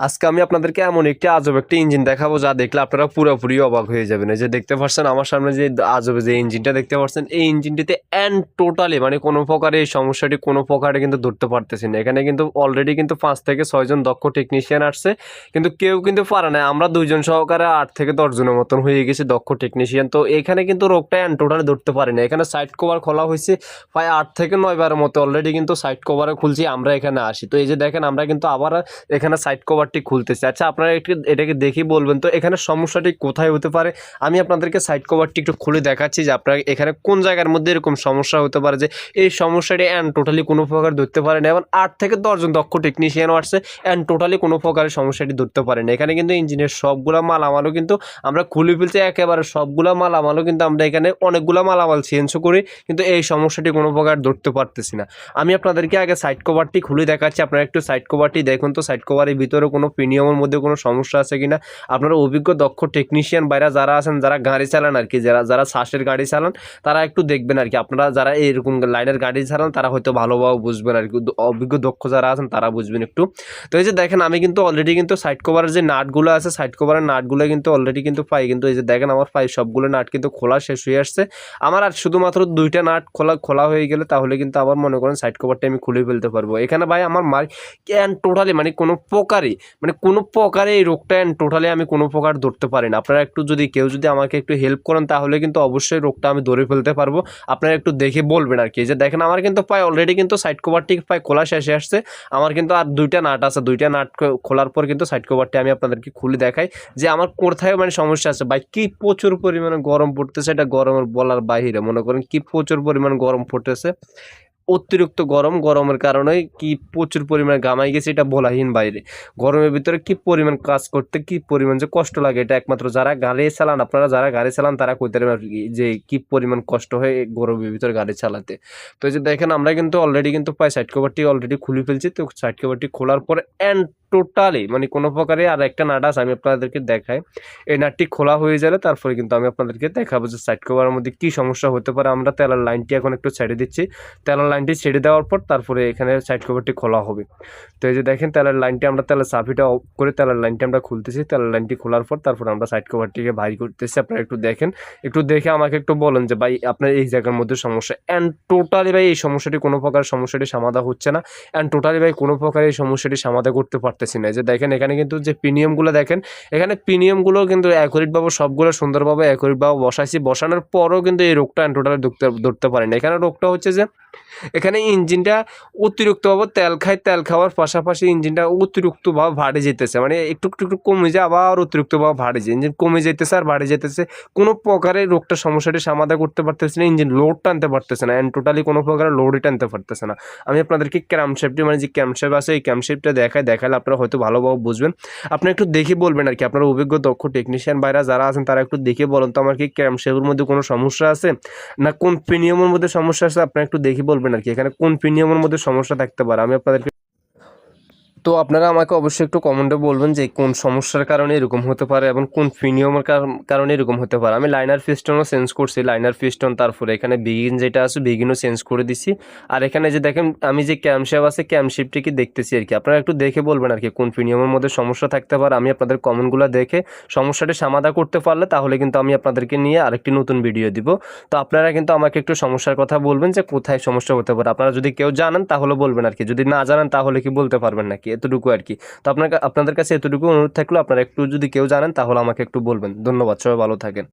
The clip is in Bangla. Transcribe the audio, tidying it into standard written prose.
আজকে আমি আপনাদেরকে এমন একটি আজব একটা ইঞ্জিন দেখাবো যা দেখলে আপনারা পুরোপুরি অবাক হয়ে যাবেন। এই যে দেখতে পাচ্ছেন আমার সামনে যে আজব যে ইঞ্জিনটা দেখতে পাচ্ছেন, এই ইঞ্জিনটিতে টোটালি মানে কোনো প্রকারে এই সমস্যাটি কোনো প্রকারে কিন্তু ধরতে পারতেছি না। এখানে কিন্তু অলরেডি কিন্তু 5 থেকে 6 জন দক্ষ টেকনিশিয়ান আসছে, কিন্তু কেউ কিন্তু পারে না। আমরা 2 জন সহকারে 8 থেকে 10 জনের মতন হয়ে গেছি দক্ষ টেকনিশিয়ান। তো এখানে কিন্তু রোগটা টোটালি ধরতে পারি না। এখানে সাইড কভার খোলা হয়েছে প্রায় 8 থেকে 9 বারের মতো অলরেডি কিন্তু সাইড কভারে খুলছি আমরা এখানে আসি। তো এই যে দেখেন আমরা কিন্তু আবার এখানে সাইড কভারটি খুলতেছে। আচ্ছা, আপনারা একটু এটাকে দেখি বলবেন তো এখানে সমস্যাটি কোথায় হতে পারে। আমি আপনাদেরকে সাইড কভারটি একটু খুলে দেখাচ্ছি যে আপনারা এখানে কোন জায়গার মধ্যে এরকম সমস্যা হতে পারে যে এই সমস্যাটি টোটালি কোনো প্রকার ধরতে পারে না। এবং 8 থেকে 10 জন দক্ষ টেকনিশিয়ানও আসছে টোটালি কোনো প্রকারের সমস্যাটি ধরতে পারে না। এখানে কিন্তু ইঞ্জিনের সবগুলা মালামালও কিন্তু আমরা খুলে ফেলছি, একেবারে সবগুলা মালামালও কিন্তু আমরা এখানে অনেকগুলা মালামাল চেঞ্জও করি, কিন্তু এই সমস্যাটি কোনো প্রকার ধরতে পারতেছি না। আমি আপনাদেরকে আগে সাইড কভারটি খুলে দেখাচ্ছি, আপনারা একটু সাইড কভারটি দেখুন তো সাইড কভারের ভিতরে কোনো প্রিমিয়ামের মধ্যে কোনো সমস্যা আছে কিনা। আপনারা অভিজ্ঞ দক্ষ টেকনিশিয়ান বাইরা যারা আছেন, যারা গাড়ি চালান আর কি, যারা শ্বাসের গাড়ি চালান, তারা একটু দেখবেন আর কি। আপনারা যারা এইরকম লাইনের গাড়ি চালান তারা হয়তো ভালোভাবে বুঝবেন আর কি, অভিজ্ঞ দক্ষ যারা আছেন তারা বুঝবেন একটু। তো এই যে দেখেন আমি কিন্তু অলরেডি কিন্তু সাইড কভারের যে নাটগুলো আছে, সাইড কভারের নাটগুলো কিন্তু অলরেডি কিন্তু পাই, কিন্তু এই যে দেখেন আমার পাই সবগুলো নাট কিন্তু খোলা শেষ হয়ে আসছে। আমার আর শুধুমাত্র 2টা নাট খোলা হয়ে গেলে তাহলে কিন্তু আবার মনে করেন সাইড কভারটা আমি খুলে ফেলতে পারবো। এখানে ভাই আমার টোটালি মানে কোনো প্রকারে এই রোগটা টোটালি আমি কোনো প্রকার ধরতে পারি না। আপনারা একটু যদি কেউ যদি আমাকে একটু হেল্প করেন তাহলে কিন্তু অবশ্যই রোগটা আমি ধরে ফেলতে পারবো। আপনারা একটু দেখে বলবেন আর কি। যে দেখেন আমার কিন্তু প্রায় অলরেডি কিন্তু সাইড কভারটি প্রায় খোলা শেষে আসছে। আমার কিন্তু আর 2টা নাট আছে, 2টা নাট খোলার পর কিন্তু সাইড কভারটি আমি আপনাদেরকে খুলে দেখাই যে আমার কোথায় মানে সমস্যা আছে। ভাই কি প্রচুর পরিমাণে গরম পড়তেছে, এটা গরমের বলার বাহিরে। মনে করেন কি প্রচুর পরিমাণ গরম পড়তেছে, অতিরিক্ত গরমের কারণে কি প্রচুর পরিমাণে ঘামাই গেছে, এটা বলাহীন বাইরে। গরমের ভিতরে কি পরিমাণ কাজ করতে কি পরিমাণ যে কষ্ট লাগে, এটা একমাত্র যারা গাড়ি চালান, আপনারা যারা গাড়ি চালান তারা কইতে পারবেন যে কি পরিমাণ কষ্ট হয় গরমের ভিতরে গাড়ি চালাতে। তো এই যে দেখেন আমরা কিন্তু অলরেডি কিন্তু প্রায় সাইড কভারটি অলরেডি খুলে ফেলছি। তো সাইড কভারটি খোলার পরে টোটালি মানে কোনো প্রকারে আর একটা নাট আছে, আমি আপনাদেরকে দেখাই। এই নাটটি খোলা হয়ে যাবে তারপরে কিন্তু আমি আপনাদেরকে দেখাবো যে সাইড কভারের মধ্যে কি সমস্যা হতে পারে। আমরা তেলার লাইনটি এখন একটু ছেড়ে দিচ্ছি। তেলার লাইনটি ছেড়ে দেওয়ার পর তারপরে এখানে সাইড কভারটি খোলা হবে। তো এই যে দেখেন তেলের লাইনটি আমরা তেলের চাবিটা অফ করে তেলের লাইনটি আমরা খুলতেছি। তেলের লাইনটি খোলার পর তারপরে আমরা সাইড কভারটিকে বাইর করতেছি। আপনারা একটু দেখেন, একটু দেখে আমাকে একটু বলেন যে ভাই আপনার এই জায়গার মধ্যে সমস্যা টোটালি ভাই এই সমস্যাটি কোনো প্রকার সমস্যাটি সমাধান হচ্ছে না। টোটালি ভাই কোনো প্রকার এই সমস্যাটি সমাধান করতে পারতেছি না। যে দেখেন এখানে কিন্তু যে প্রিমিয়ামগুলো দেখেন, এখানে প্রিমিয়ামগুলো কিন্তু অ্যাকুরেটভাবে সবগুলো সুন্দরভাবে অ্যাকুরেটভাবে বসাইছি। বসানোর পরও কিন্তু এই রোগটা টোটালি ধরতে পারে না। এখানে রোগটা হচ্ছে যে এখানে ইঞ্জিনটা অতিরিক্তভাবে তেল খাওয়ার পাশাপাশি ইঞ্জিনটা অতিরিক্তভাবে ভাড়ে যেতেছে, মানে একটু একটু কমে যায় আবার অতিরিক্তভাবে ভাড়ে যায়। ইঞ্জিন কমে যেতেছে আর ভাড়ে যেতেছে, কোনো প্রকারে রোগটা সমস্যাটি সমাধান করতে পারতেছে না। ইঞ্জিন লোড টানতে পারতেছে না, টোটালি কোনো প্রকারের লোডই টানতে পারতেছে না। আমি আপনাদেরকে ক্যামশেফটি মানে যে ক্যামশেফ আছে এই ক্যামশেফটা দেখালে আপনারা হয়তো ভালোভাবে বুঝবেন। আপনারা একটু দেখে বলবেন আর কি, আপনারা অভিজ্ঞ দক্ষ টেকনিশিয়ান বাইরা যারা আছেন তারা একটু দেখে বলেন তো আমার কি ক্যামশেফের মধ্যে কোনো সমস্যা আছে না কোন প্রিমিয়ামের মধ্যে সমস্যা আছে। আপনারা একটু দেখে বলবেন আর কি, এখানে কোন প্রিমিয়ামের মধ্যে সমস্যা থাকতে পারে। আমি আপনাদেরকে তো আপনারা আমাকে অবশ্যই একটু কমেন্টে বলবেন যে কোন সমস্যার কারণে এরকম হতে পারে এবং কোন প্রিমিয়ামের কারণে এরকম হতে পারে। আমি লাইনার পিস্টনও চেঞ্জ করছি, লাইনার পিস্টন, তারপরে এখানে বিগিন যেটা আছে বিগিনও চেঞ্জ করে দিছি। আর এখানে যে দেখেন আমি যে ক্যামশেফ আছে ক্যামশেফটিকে দেখতেছি আর কি। আপনারা একটু দেখে বলবেন আর কি কোন প্রিমিয়ামের মধ্যে সমস্যা থাকতে পারে। আমি আপনাদের কমেন্টগুলো দেখে সমস্যাটি সমাধান করতে পারলে তাহলে কিন্তু আমি আপনাদেরকে নিয়ে আরেকটি নতুন ভিডিও দিব। তো আপনারা কিন্তু আমাকে একটু সমস্যার কথা বলবেন যে কোথায় সমস্যা হতে পারে। আপনারা যদি কেউ জানেন তাহলে বলবেন আর কি, যদি না জানেন তাহলে কি বলতে পারবেন নাকি, এতটুকু আর কি। তো আপনাদের কাছে এতটুকু অনুরোধ থাকলো, আপনারা একটু যদি কেউ জানেন তাহলে আমাকে একটু বলবেন। ধন্যবাদ, সবাই ভালো থাকেন।